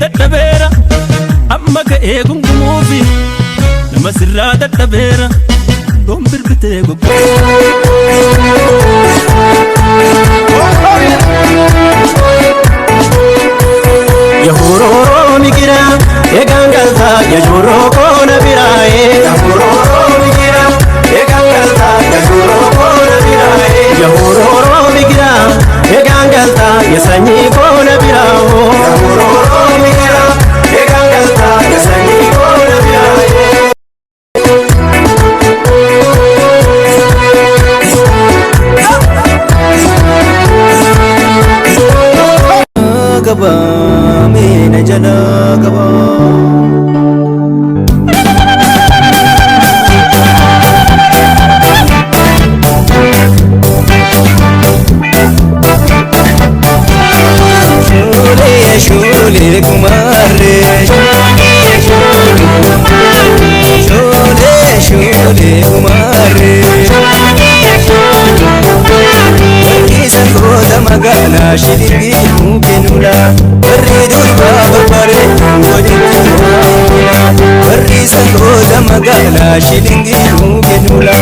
dadhabeera amma ka'ee gungumuufi nama sirraa dadhabeera doon birbitee Yahuroo migira eegaan galtaa yajuroo koona biraaye Yahuroo migira eegaan galtaa yajuroo koona biraaye Yahuroo migira eegaan galtaa yasanyii koona biraawo Yahuroo migira eegaan galtaa yasanyii koona biraaye Gaba meena jala gaba Shole kumare Shole kumare Kisan goda magala shiligi mukenula Barri durba barbare wajibuna Barri san goda magala shiligi mukenula